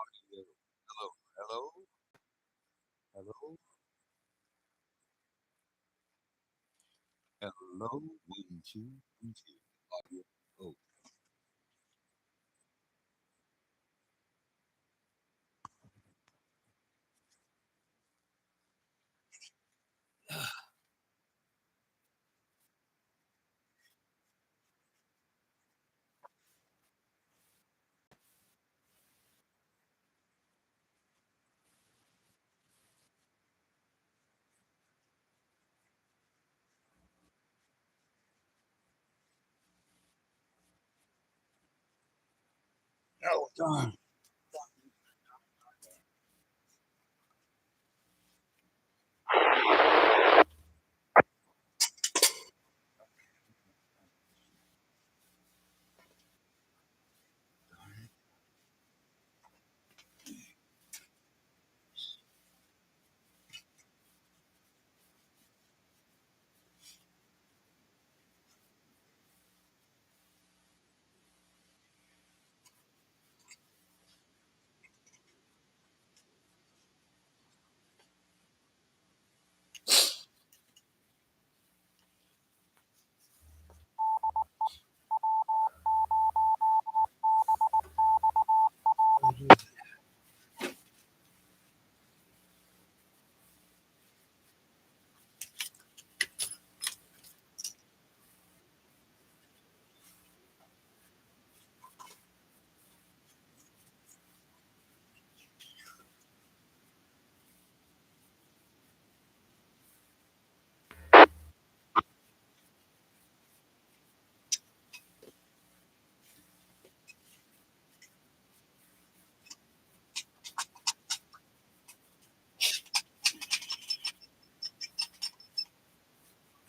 audio. Hello, hello, hello, hello. One, two, one, two. Audio. Oh, oh, darn.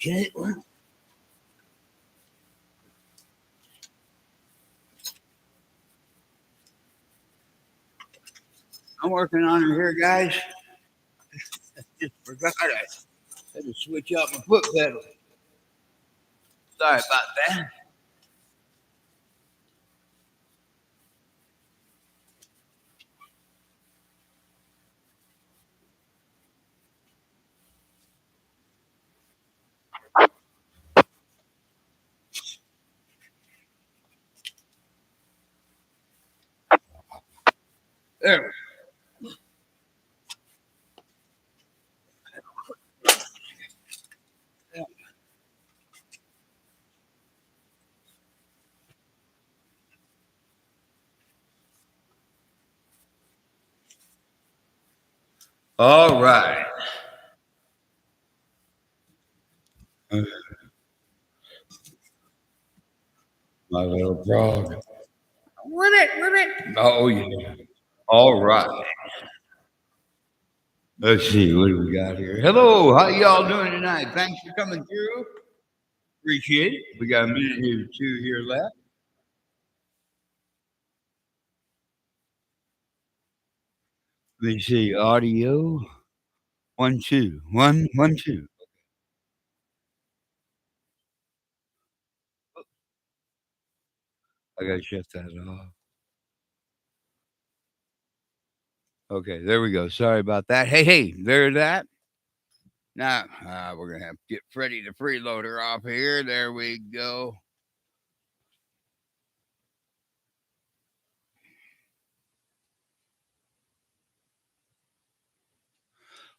Okay, well, I'm working on it here, guys. Just forgot I had to switch out my foot pedal. Sorry about that. There we go. All right. My little frog. Ribbit. Oh, yeah. All right. Let's see. What do we got here? Hello. How y'all doing tonight? Thanks for coming through. Appreciate it. We got a minute or two here left. Let me see. Audio. One, two. One, one, two. I got to shut that off. Okay. There we go. Sorry about that. Hey, hey. There's that. Now, we're going to have to get Freddie the freeloader off here. There we go.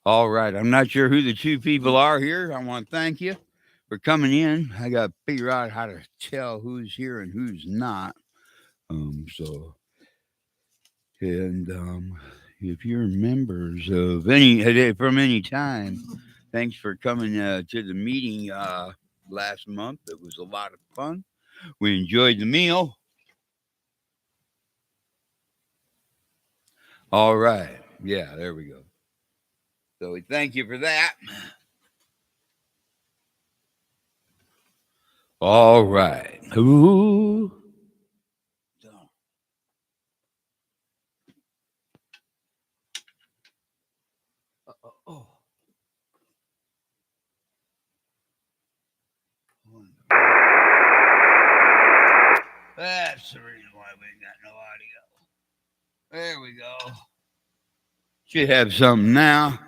All right. I'm not sure who the two people are here. I want to thank you for coming in. I got to figure out how to tell who's here and who's not. So, and if you're members of any from any time, thanks for coming to the meeting last month. It was a lot of fun. We enjoyed the meal. All right. Yeah, there we go. So we thank you for that. All right. Ooh. Oh. That's the reason why we ain't got no audio. There we go. Should have something now.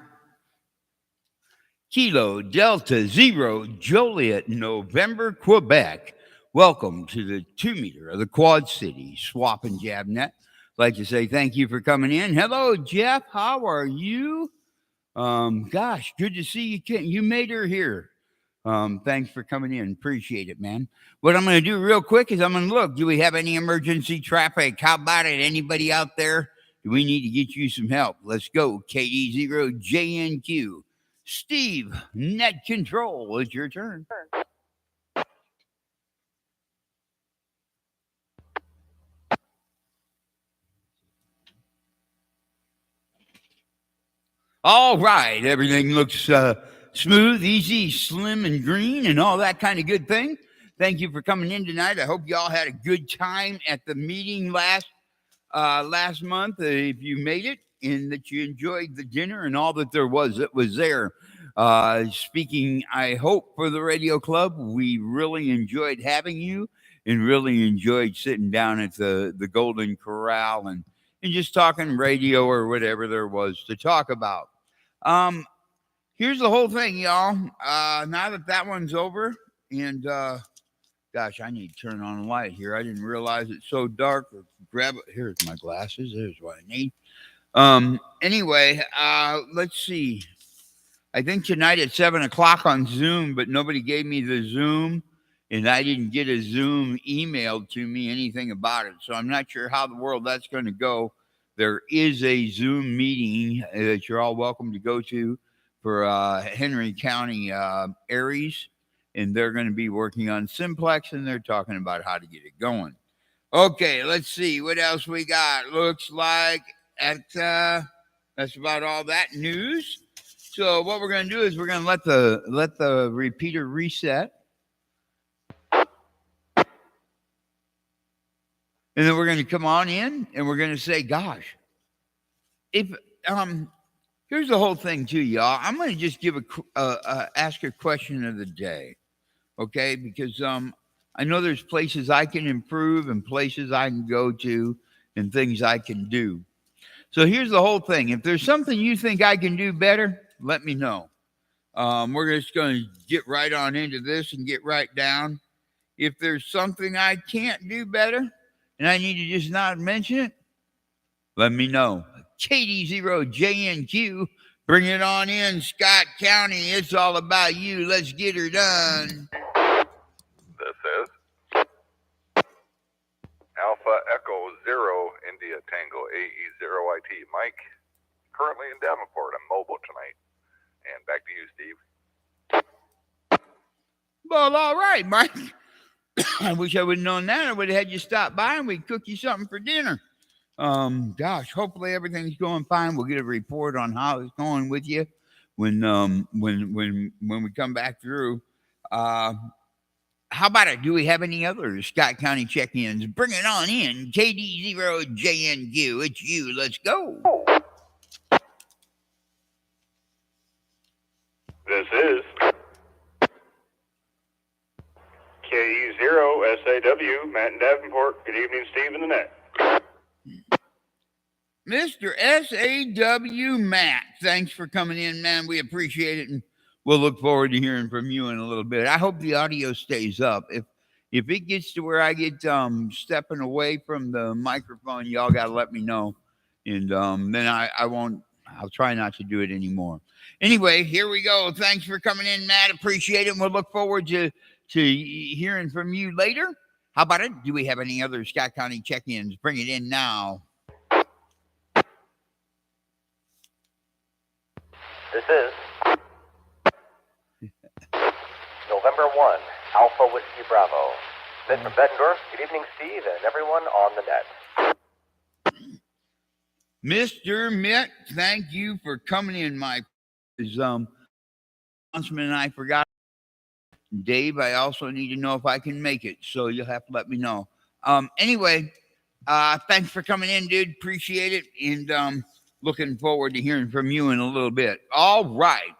Kilo Delta Zero Joliet, November, Quebec. Welcome to the 2 meter of the Quad City Swap and Jab Net. I'd like to say thank you for coming in. Hello, Jeff. How are you? Gosh, good to see you. You made her here. Thanks for coming in. Appreciate it, man. What I'm going to do real quick is I'm going to look. Do we have any emergency traffic? How about it? Anybody out there? Do we need to get you some help? Let's go. KD0JNQ. Steve, net control. It's your turn. All right. Everything looks smooth, easy, slim, and green, and all that kind of good thing. Thank you for coming in tonight. I hope you all had a good time at the meeting last month. If you made it and that you enjoyed the dinner and all that there was, it was there. Speaking, I hope, for the radio club, we really enjoyed having you and really enjoyed sitting down at the Golden Corral and just talking radio or whatever there was to talk about. Here's the whole thing, y'all. Now that one's over, and gosh, I need to turn on a light here. I didn't realize it's so dark. Grab it. Here's my glasses. There's what I need. Anyway, let's see. I think tonight at 7:00 on Zoom, but nobody gave me the Zoom, and I didn't get a Zoom emailed to me anything about it. So I'm not sure how the world that's going to go. There is a Zoom meeting that you're all welcome to go to for Henry County Aries, and they're going to be working on Simplex, and they're talking about how to get it going. Okay, let's see what else we got. Looks like that's about all that news. So what we're going to do is we're going to let the repeater reset, and then we're going to come on in and we're going to say, "Gosh, if here's the whole thing too, y'all. I'm going to just give ask a question of the day, okay? Because I know there's places I can improve and places I can go to and things I can do. So here's the whole thing. If there's something you think I can do better, let me know. We're just going to get right on into this and get right down. If there's something I can't do better and I need to just not mention it, let me know. KD0JNQ, bring it on in, Scott County. It's all about you. Let's get her done. This is Alpha Echo 0 India Tango AE0IT. Mike, currently in Davenport. I'm mobile tonight. And back to you, Steve. Well, all right, Mike. I wish I would have known that. I would have had you stop by and we'd cook you something for dinner. Gosh, hopefully everything's going fine. We'll get a report on how it's going with you when we come back through. How about it? Do we have any other Scott County check-ins? Bring it on in. KD0JNQ. It's you. Let's go. This is KE0SAW, Matt in Davenport. Good evening, Steve in the net. Mr. SAW Matt, thanks for coming in, man. We appreciate it, and we'll look forward to hearing from you in a little bit. I hope the audio stays up. If it gets to where I get stepping away from the microphone, y'all got to let me know, and then I won't. I'll try not to do it anymore. Anyway, here we go. Thanks for coming in, Matt. Appreciate it. And we'll look forward to hearing from you later. How about it? Do we have any other Scott County check-ins? Bring it in now. This is November 1, Alpha Whiskey Bravo. Then from Bettendorf, good evening, Steve, and everyone on the net. Mr. Mitt, thank you for coming in, Mike. Announcement, and I forgot. Dave, I also need to know if I can make it, so you'll have to let me know. Anyway, thanks for coming in, dude. Appreciate it, and looking forward to hearing from you in a little bit. All right.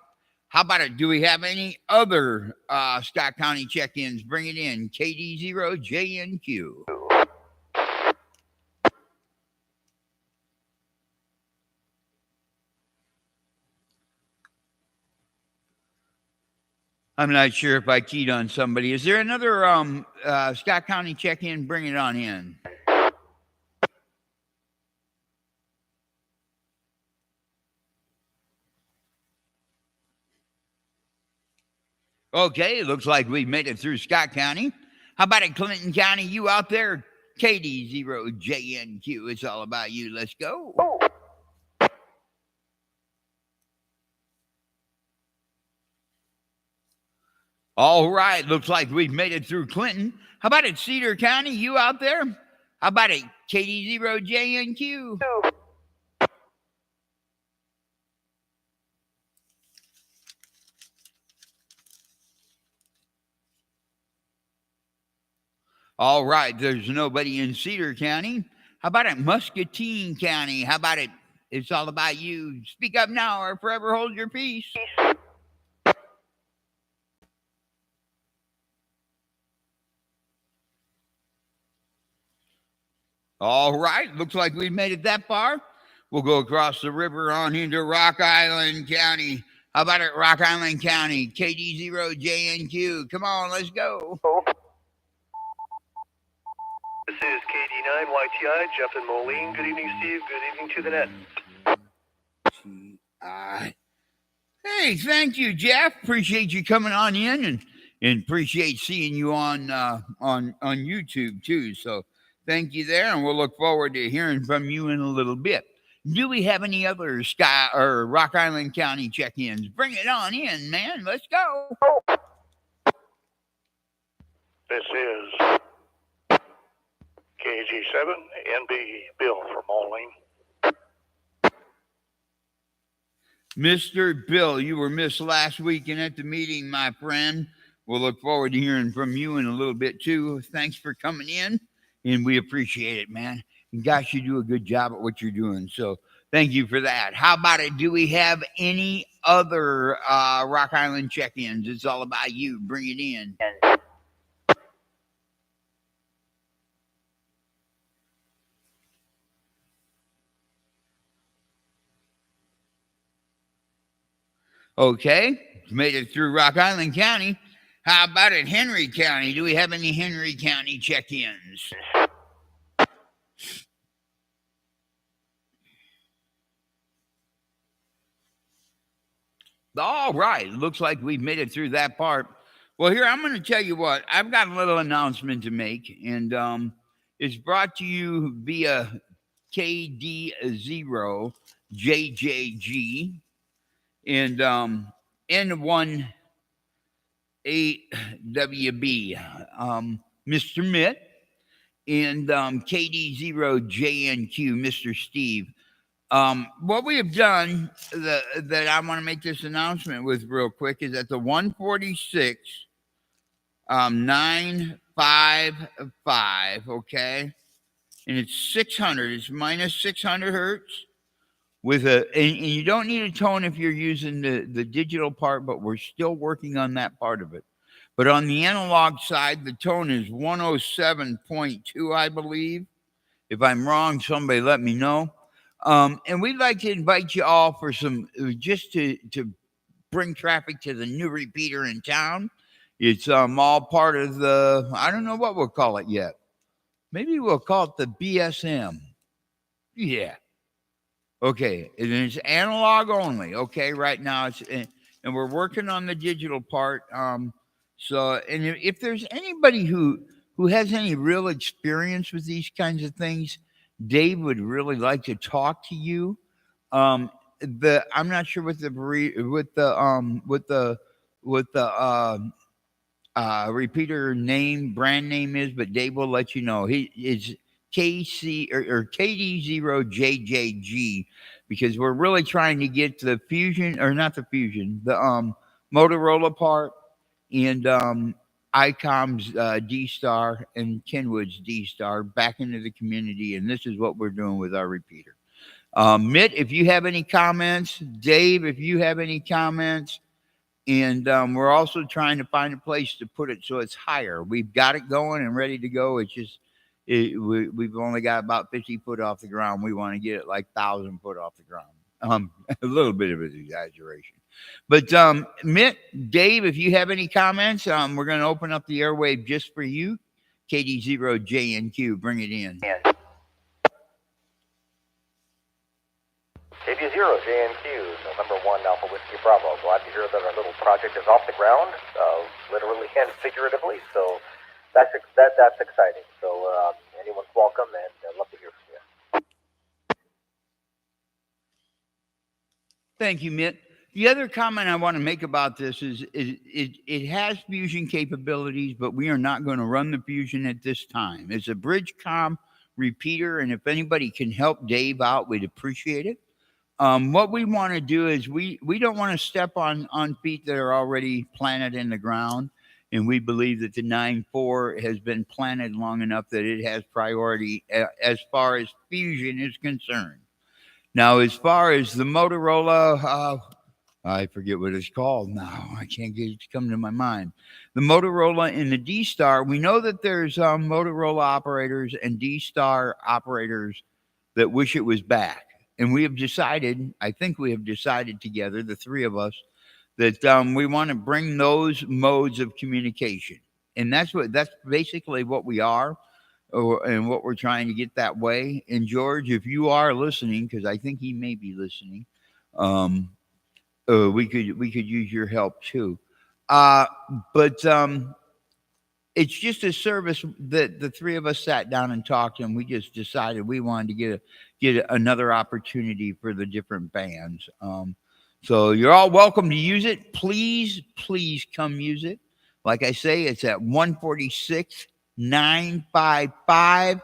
How about it? Do we have any other Scott County check-ins? Bring it in. KD0JNQ. I'm not sure if I keyed on somebody. Is there another Scott County check-in? Bring it on in. Okay, it looks like we've made it through Scott County. How about it, Clinton County? You out there? KD0JNQ. It's all about you. Let's go. All right, looks like we've made it through Clinton. How about it, Cedar County? You out there? How about it, KD0JNQ? All right, there's nobody in Cedar County. How about it, Muscatine County? How about it? It's all about you. Speak up now or forever hold your peace. All right, looks like we made it that far. We'll go across the river on into Rock Island County. How about it, Rock Island County? KD0JNQ. Come on, let's go. This is KD9YTI, Jeff and Moline. Good evening, Steve. Good evening to the net. Hey, thank you, Jeff. Appreciate you coming on in and appreciate seeing you on YouTube too. So thank you there, and we'll look forward to hearing from you in a little bit. Do we have any other Sky or Rock Island County check-ins? Bring it on in, man. Let's go. This is KG7 NB Bill from Moline. Mr. Bill, you were missed last weekend at the meeting, my friend. We'll look forward to hearing from you in a little bit, too. Thanks for coming in, and we appreciate it, man. And gosh, you do a good job at what you're doing, so thank you for that. How about it? Do we have any other Rock Island check-ins? It's all about you. Bring it in. Okay, made it through Rock Island County. How about it, Henry County? Do we have any Henry County check-ins? All right, looks like we've made it through that part. Well, here, I'm going to tell you what. I've got a little announcement to make, and it's brought to you via KD0JJG and N18WB, Mr. Mitt, and KD0JNQ, Mr. Steve. What we have done that I want to make this announcement with real quick is at the 146 955, okay, and it's 600. It's minus 600 hertz. With and you don't need a tone if you're using the digital part, but we're still working on that part of it. But on the analog side, the tone is 107.2, I believe. If I'm wrong, somebody let me know. And we'd like to invite you all for some, just to bring traffic to the new repeater in town. It's all part of the, I don't know what we'll call it yet. Maybe we'll call it the BSM. Yeah. Okay, and it's analog only. Okay, right now it's, and we're working on the digital part. So, and if there's anybody who has any real experience with these kinds of things, Dave would really like to talk to you. I'm not sure what the repeater name, brand name is, but Dave will let you know. He is KC or KD0JJG, because we're really trying to get the Fusion, or not the Fusion, the Motorola part, and ICOM's D-Star and Kenwood's D-Star back into the community, and this is what we're doing with our repeater. Mitt, if you have any comments, Dave, if you have any comments, and we're also trying to find a place to put it so it's higher. We've got it going and ready to go. It's just we've only got about 50 foot off the ground. We want to get it like 1,000 foot off the ground. A little bit of an exaggeration. But Mitt, Dave, if you have any comments, we're going to open up the airwave just for you. KD0JNQ, bring it in. KD0 JNQ, November 1 Alpha Whiskey Bravo. Glad to hear that our little project is off the ground, literally and figuratively. So that's exciting. So anyone's welcome, and I'd love to hear from you. Thank you, Mitt. The other comment I want to make about this is it has fusion capabilities, but we are not going to run the fusion at this time. It's a Bridgecom repeater, and if anybody can help Dave out, we'd appreciate it. What we want to do is we don't want to step on feet that are already planted in the ground, and we believe that the 9.4 has been planted long enough that it has priority as far as fusion is concerned. Now, as far as the Motorola, I forget what it's called now. I can't get it to come to my mind. The Motorola and the D-Star, we know that there's Motorola operators and D-Star operators that wish it was back. And we have decided, I think we have decided together, the three of us, that we want to bring those modes of communication. And that's basically what we are, and what we're trying to get that way. And George, if you are listening, because I think he may be listening, we could use your help too. But it's just a service that the three of us sat down and talked, and we just decided we wanted to get another opportunity for the different bands. So you're all welcome to use it. Please come use it. Like I say, it's at 146,955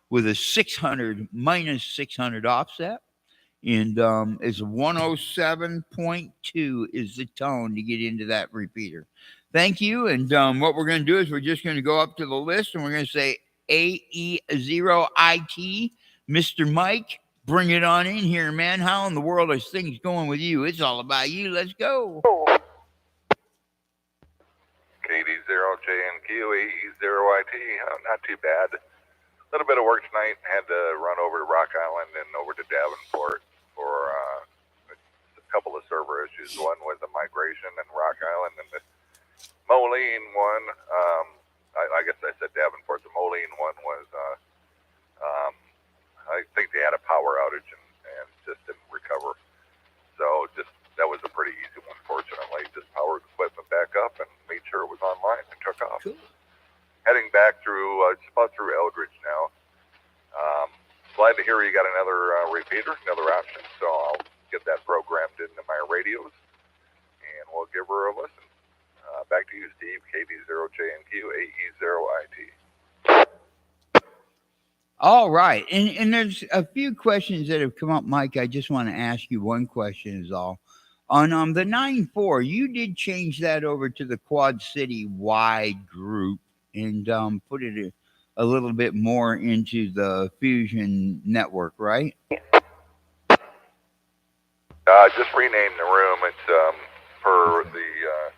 with a 600 minus 600 offset. And it's 107.2 is the tone to get into that repeater. Thank you. And what we're going to do is we're just going to go up to the list, and we're going to say AE0IT, Mr. Mike, bring it on in here, man. How in the world are things going with you? It's all about you. Let's go. KD0JNQ, AE0IT, not too bad. A little bit of work tonight. Had to run over to Rock Island and over to Davenport for a couple of server issues. One was a migration in Rock Island, and the Moline one, I guess I said Davenport. The Moline one was, I think they had a power outage and just didn't recover. So that was a pretty easy one, fortunately. Just powered the equipment back up and made sure it was online and took off. Cool. Heading back through, just about through Eldridge now. Glad to hear you got another repeater, another option. So I'll get that programmed into my radios, and we'll give her a listen. Back to you, Steve. KD0JNQ, AE0IT. All right. And there's a few questions that have come up, Mike. I just want to ask you one question is all. On the 9.4, you did change that over to the Quad City wide group and put it a little bit more into the Fusion network, right? Just renamed the room. It's per the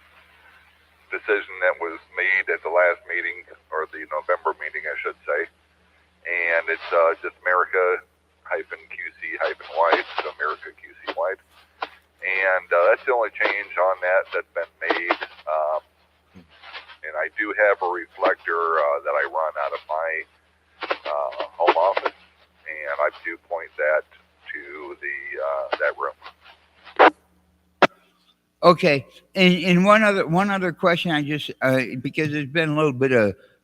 decision that was made at the last meeting, or the November meeting, I should say. And it's just America-QC-wide, so America QC wide. And that's the only change on that that's been made. And I do have a reflector that I run out of my home office, and I do point that to that room. Okay. And one other question, I just because there's been a little bit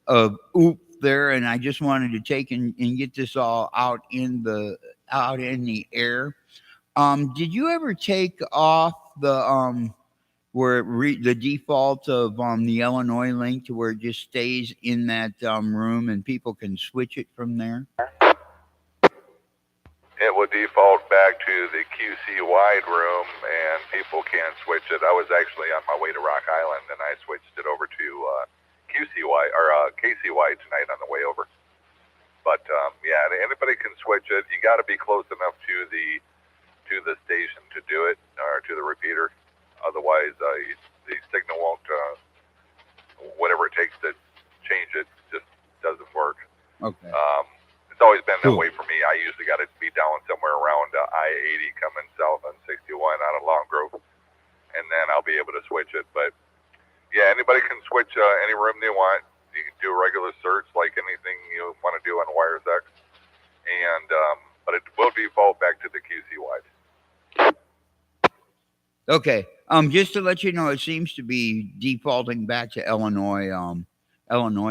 of oop there, and I just wanted to take and get this all out in the air. Did you ever take off the the default of the Illinois link to where it just stays in that room and people can switch it from there? It will default back to the QC wide room, and people can switch it. I was actually on my way to Rock Island, and I switched it over to QC wide or KC wide tonight on the way over. But yeah, anybody can switch it. You got to be close enough to the station to do it, or to the repeater. Otherwise, the signal won't. Whatever it takes to change it just doesn't work. Okay. It's always been that way for me. I usually got to be down somewhere around I-80 coming south on 61 out of Long Grove, and I'll be able to switch it. But yeah, anybody can switch any room they want. You can do a regular search like anything you want to do on WiresX, and but it will default back to the QC wide. Okay. Just to let you know, it seems to be defaulting back to Illinois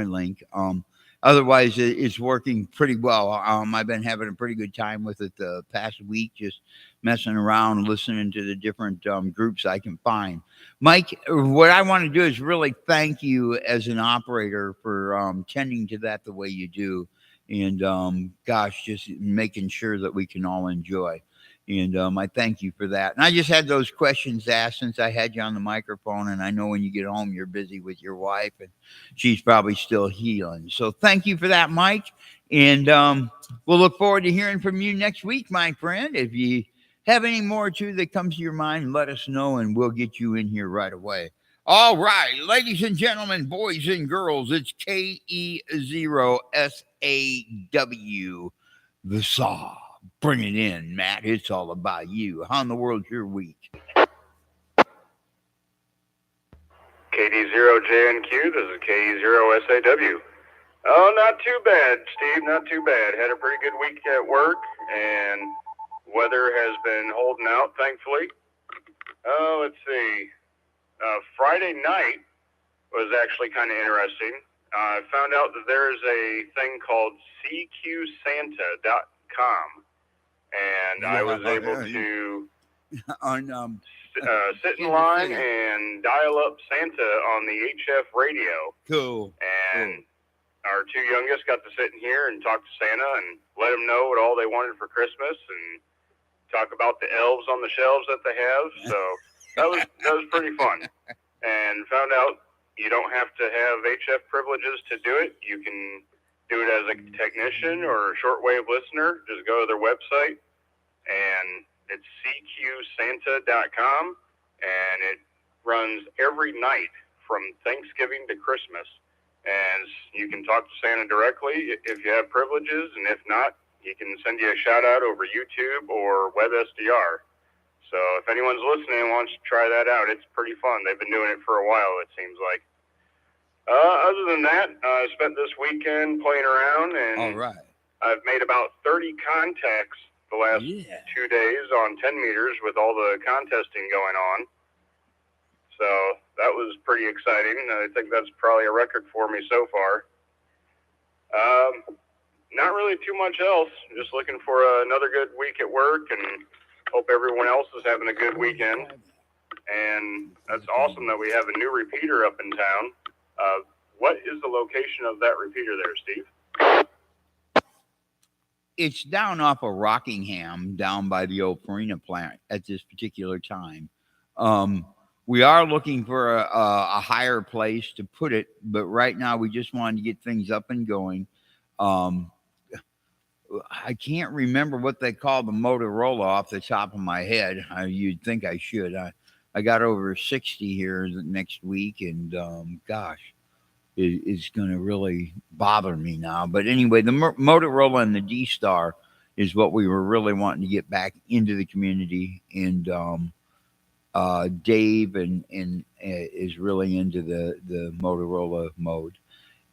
link. Otherwise it's working pretty well. I've been having a pretty good time with it the past week, just messing around, listening to the different groups I can find. Mike, what I want to do is really thank you as an operator for tending to that the way you do. And gosh, just making sure that we can all enjoy. And I thank you for that. And I just had those questions asked since I had you on the microphone. And I know when you get home, you're busy with your wife and she's probably still healing. So thank you for that, Mike. And we'll look forward to hearing from you next week, my friend. If you have any more too that comes to your mind, let us know and we'll get you in here right away. All right, ladies and gentlemen, boys and girls, it's KE0SAW, the SAW. Bring it in, Matt. It's all about you. How in the world's your week? KD0JNQ, this is KE0SAW. Oh, not too bad, Steve, not too bad. Had a pretty good week at work, and weather has been holding out, thankfully. Let's see. Friday night was actually kind of interesting. I found out that there's a thing called CQSanta.com. And I was able to sit in line and dial up Santa on the HF radio. Cool. And our two youngest got to sit in here and talk to Santa and let him know what all they wanted for Christmas and talk about the elves on the shelves that they have. So that was pretty fun. And found out you don't have to have HF privileges to do it. You can do it as a technician or a shortwave listener. Just go to their website, and it's CQSanta.com, and it runs every night from Thanksgiving to Christmas. And you can talk to Santa directly if you have privileges, and if not, he can send you a shout out over YouTube or WebSDR. So if anyone's listening and wants to try that out, it's pretty fun. They've been doing it for a while, it seems like. Other than that, I spent this weekend playing around, and all right. I've made about 30 contacts the last 2 days on 10 meters with all the contesting going on. So that was pretty exciting. I think that's probably a record for me so far. Not really too much else. Just looking for another good week at work, and hope everyone else is having a good weekend. And that's awesome that we have a new repeater up in town. What is the location of that repeater there, Steve? It's down off of Rockingham, down by the old Farina plant at this particular time. We are looking for a higher place to put it, but right now we just wanted to get things up and going. I can't remember what they call the Motorola off the top of my head. You'd think I should. I got over 60 here next week, and gosh, it's going to really bother me now. But anyway, the Motorola and the D-Star is what we were really wanting to get back into the community. And Dave and is really into the Motorola mode.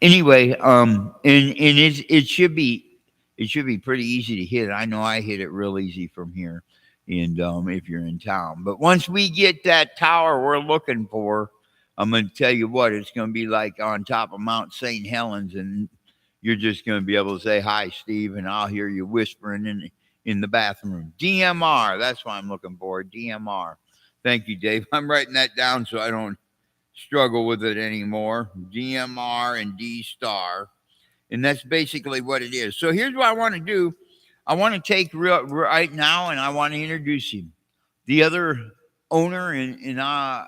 Anyway, and it should be pretty easy to hit. I know I hit it real easy from here. And if you're in town, but once we get that tower we're looking for, I'm going to tell you what, it's going to be like on top of Mount St. Helens, and you're just going to be able to say, hi, Steve, and I'll hear you whispering in the bathroom. DMR, that's what I'm looking for, DMR. Thank you, Dave. I'm writing that down so I don't struggle with it anymore. DMR and D-Star, and that's basically what it is. So here's what I want to do. I want to take right now, and I want to introduce him. The other owner and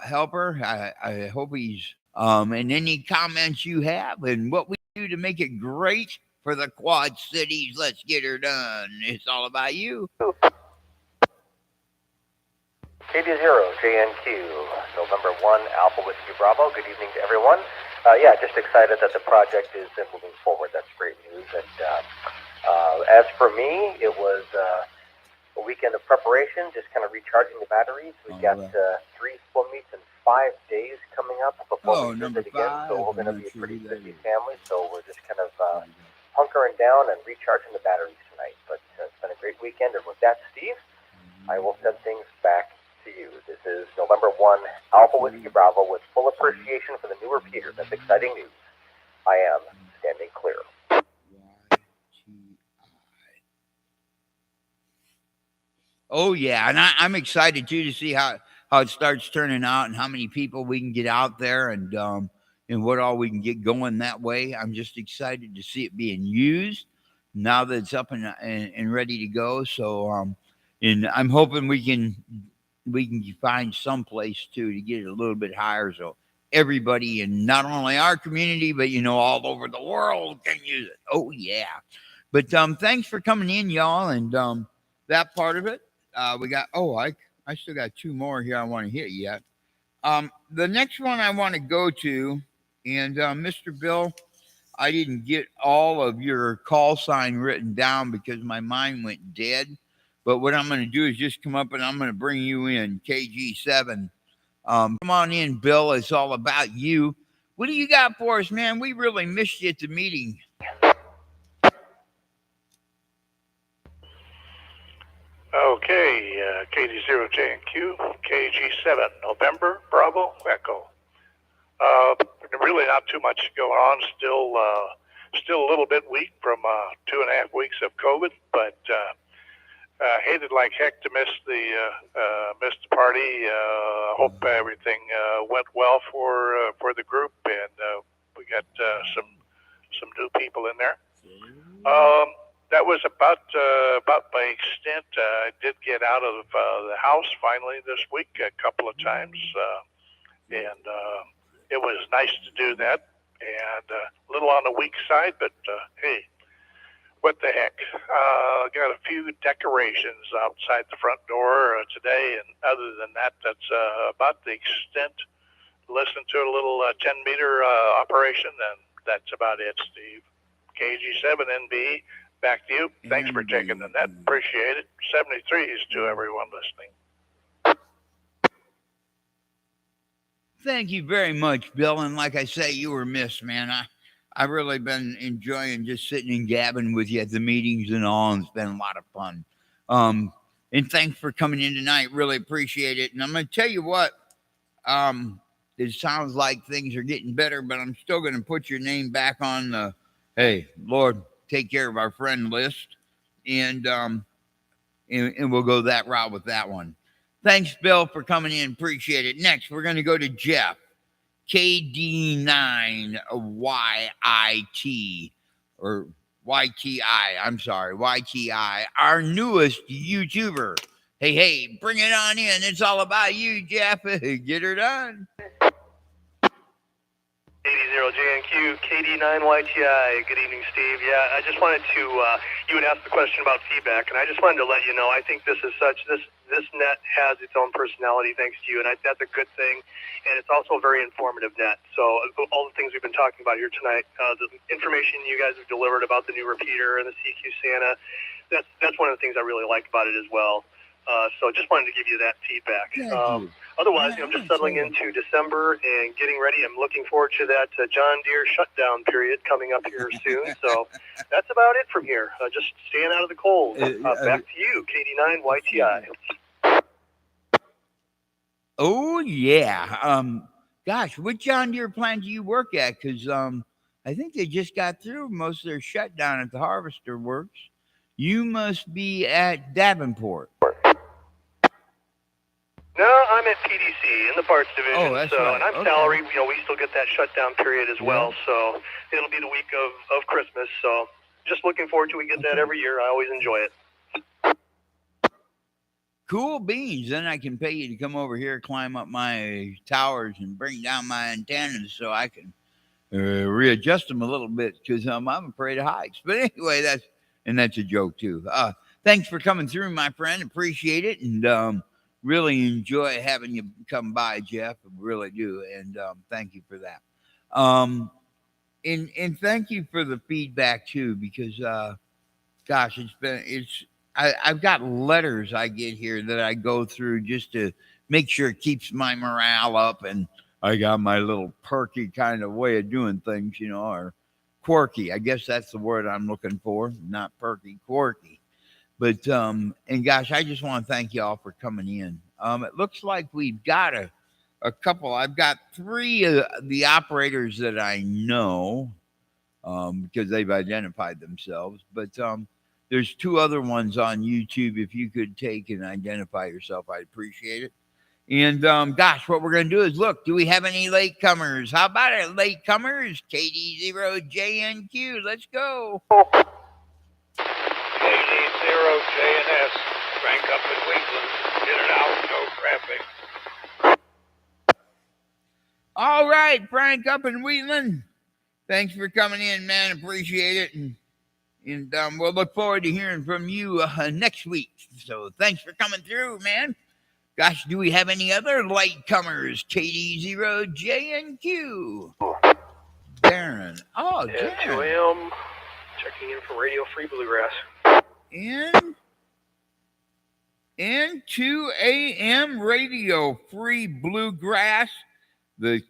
helper, I hope he's, and any comments you have and what we do to make it great for the Quad Cities. Let's get her done. It's all about you. KD0JNQ, November 1, Alpha Whiskey Bravo. Good evening to everyone. Just excited that the project is moving forward. That's great news. And as for me, it was a weekend of preparation, just kind of recharging the batteries. We've got 3 swim meets in 5 days coming up before we number visit again. So 5. we're going to I'm be a not sure pretty who that busy is. family. So we're just kind of hunkering down and recharging the batteries tonight. But it's been a great weekend. And with that, Steve, I will send things back to you. This is November 1, Alpha Whiskey Bravo, with full appreciation for the new repeater. That's exciting news. I am standing clear. Oh yeah, and I'm excited too to see how it starts turning out and how many people we can get out there and what all we can get going that way. I'm just excited to see it being used now that it's up and ready to go. So and I'm hoping we can find some place too to get it a little bit higher so everybody in not only our community but all over the world can use it. Oh yeah. But thanks for coming in, y'all, and that part of it. We got I still got 2 more here I want to hit yet. The next one I want to go to, and Mr. Bill, I didn't get all of your call sign written down because my mind went dead. But what I'm going to do is just come up and I'm going to bring you in, KG7. Come on in, Bill. It's all about you. What do you got for us, man? We really missed you at the meeting. Okay, KD0JNQ, KG7, November, Bravo, Echo. Really not too much going on. Still a little bit weak from 2.5 weeks of COVID, but hated like heck to miss the party. Hope everything went well for the group, and we got some new people in there. That was about my extent. I did get out of the house finally this week a couple of times, and it was nice to do that. And a little on the weak side, but hey, what the heck? Got a few decorations outside the front door today, and other than that, that's about the extent. Listen to a little 10-meter operation, and that's about it, Steve. KG7NB. Back to you. Thanks for taking the net. Appreciate it. 73s to everyone listening. Thank you very much, Bill. And like I say, you were missed, man. I've really been enjoying just sitting and gabbing with you at the meetings and all, and it's been a lot of fun. And thanks for coming in tonight. Really appreciate it. And I'm going to tell you what, it sounds like things are getting better, but I'm still going to put your name back on the, hey, Lord, take care of our friend list, and we'll go that route with that one. Thanks, Bill, for coming in. Appreciate it. Next, we're going to go to Jeff, KD9YIT, or YTI. I'm sorry, YTI, our newest YouTuber. Hey, bring it on in. It's all about you, Jeff. Get her done. 80JNQ, KD9YTI. Good evening, Steve. Yeah, I just wanted to, you had asked the question about feedback, and I just wanted to let you know, I think this net has its own personality thanks to you, and that's a good thing, and it's also a very informative net. So all the things we've been talking about here tonight, the information you guys have delivered about the new repeater and the CQ Santa, that's one of the things I really like about it as well. So just wanted to give you that feedback. Otherwise, I'm just settling into December and getting ready. I'm looking forward to that John Deere shutdown period coming up here soon. So that's about it from here. Just staying out of the cold. Back to you, KD9YTI. Oh, yeah. Gosh, what John Deere plant do you work at? Because I think they just got through most of their shutdown at the Harvester Works. You must be at Davenport. No, I'm at PDC in the parts division. Oh, that's right. And I'm salaried. We still get that shutdown period as well. So it'll be the week of Christmas. So just looking forward to we get that every year. I always enjoy it. Cool beans. Then I can pay you to come over here, climb up my towers, and bring down my antennas so I can readjust them a little bit because I'm afraid of heights. But anyway, that's a joke too. Thanks for coming through, my friend. Appreciate it, and really enjoy having you come by, Jeff. I really do, and thank you for that. And thank you for the feedback too, because gosh, I've got letters I get here that I go through just to make sure it keeps my morale up, and I got my little perky kind of way of doing things, you know, or quirky. I guess that's the word I'm looking for, not perky, quirky. But and gosh, I just want to thank y'all for coming in. It looks like we've got a couple. I've got 3 of the operators that I know because they've identified themselves. But there's 2 other ones on YouTube. If you could take and identify yourself, I'd appreciate it. And gosh, what we're going to do is look, do we have any latecomers? How about it, latecomers? KD0JNQ, let's go. KD0JNS, crank up in Wheatland, in and out, no traffic. All right, Frank up in Wheatland. Thanks for coming in, man. Appreciate it. And we'll look forward to hearing from you next week. So thanks for coming through, man. Gosh, do we have any other latecomers? KD0JNQ. Darren. Oh, Yeah, Darren. 2 a.m. Checking in for Radio Free Bluegrass. And 2 a.m. Radio Free Bluegrass. The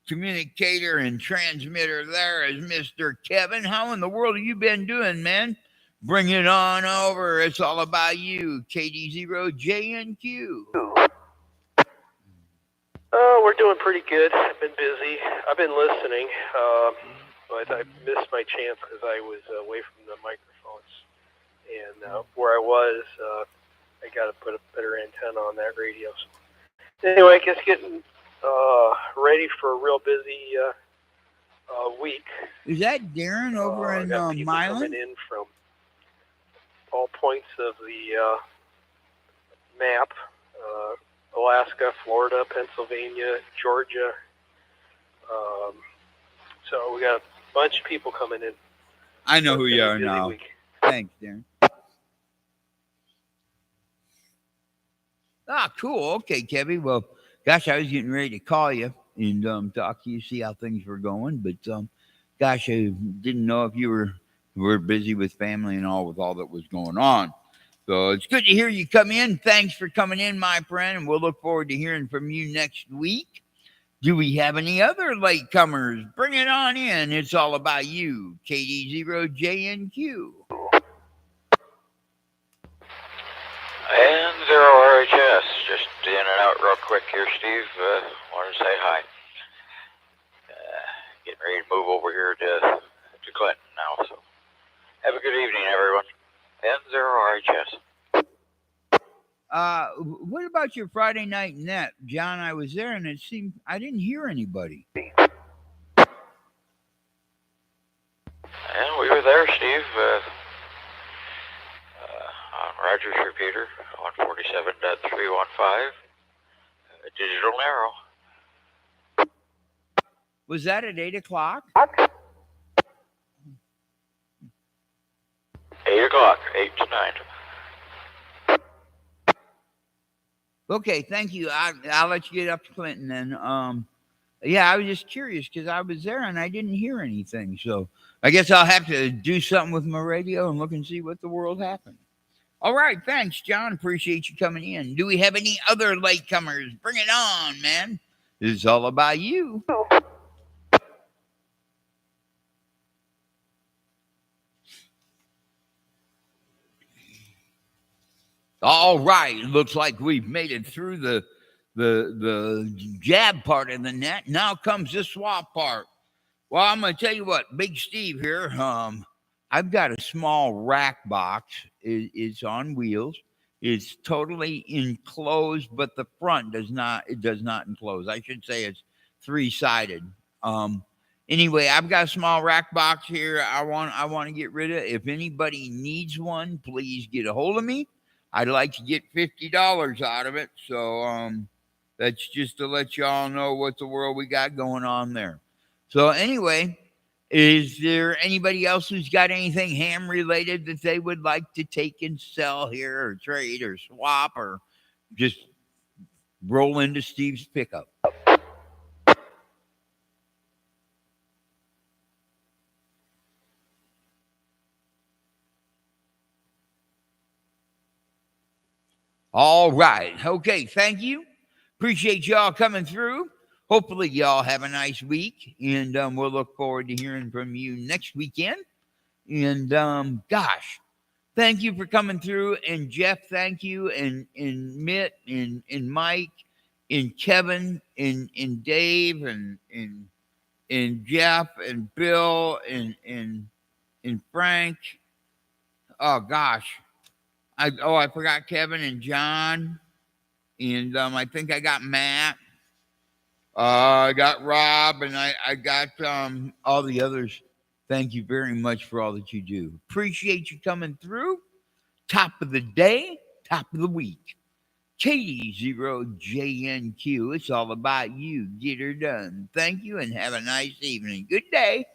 communicator and transmitter there is Mr. Kevin. How in the world have you been doing, man? Bring it on over. It's all about you. KD0JNQ. Oh, we're doing pretty good. I've been busy. I've been listening, but I missed my chance because I was away from the microphones. And where I was, I got to put a better antenna on that radio. So anyway, I guess getting ready for a real busy week. Is that Darren over in got people Milan? coming in from all points of the map. Alaska, Florida, Pennsylvania, Georgia. So we got a bunch of people coming in. I know who It's you been a are busy now. week. Thanks, Darren. Ah, cool. Okay, Kevin. Well, gosh, I was getting ready to call you and talk to you, see how things were going. But gosh, I didn't know if you were busy with family and all with all that was going on. So it's good to hear you come in. Thanks for coming in, my friend, and we'll look forward to hearing from you next week. Do we have any other latecomers? Bring it on in. It's all about you. KD0JNQ. And 0RHS, just in and out real quick here, Steve. Wanted to say hi. Getting ready to move over here to Clinton now, so have a good evening, everyone. And 0RHS. What about your Friday night net, John? I was there and it seemed I didn't hear anybody. And we were there, Steve, on Rogers repeater, 147.315, digital narrow. Was that at 8 o'clock? 8 o'clock, 8 to 9. Okay, thank you. I'll let you get up to Clinton then. Yeah, I was just curious because I was there and I didn't hear anything. So I guess I'll have to do something with my radio and look and see what the world happened. All right, thanks, John. Appreciate you coming in. Do we have any other latecomers? Bring it on, man. It's all about you. All right, it looks like we've made it through the jab part of the net. Now comes the swap part. Well, I'm going to tell you what, Big Steve here. I've got a small rack box. It's on wheels. It's totally enclosed, but the front does not. It does not enclose. I should say it's 3-sided. Anyway, I've got a small rack box here. I want to get rid of it. If anybody needs one, please get a hold of me. I'd like to get $50 out of it. So that's just to let y'all know what the world we got going on there. So anyway, is there anybody else who's got anything ham related that they would like to take and sell here or trade or swap or just roll into Steve's pickup? All right. Okay. Thank you. Appreciate y'all coming through. Hopefully, y'all have a nice week, and we'll look forward to hearing from you next weekend. And gosh, thank you for coming through. And Jeff, thank you. And Mitt and Mike and Kevin and Dave and Jeff and Bill and Frank. Oh gosh. I forgot Kevin and John. And I think I got Matt. I got Rob, and I got all the others. Thank you very much for all that you do. Appreciate you coming through. Top of the day, top of the week. KD0JNQ. It's all about you. Get her done. Thank you, and have a nice evening. Good day.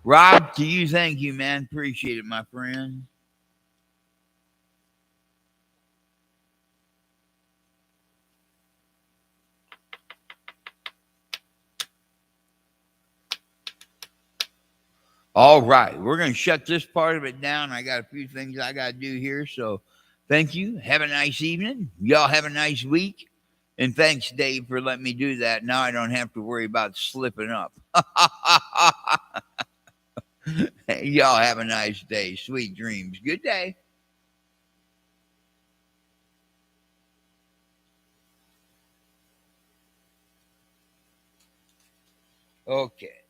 Rob, to you, thank you, man. Appreciate it, my friend. All right, we're going to shut this part of it down. I got a few things I got to do here. So thank you. Have a nice evening. Y'all have a nice week. And thanks, Dave, for letting me do that. Now I don't have to worry about slipping up. Y'all have a nice day. Sweet dreams. Good day. Okay.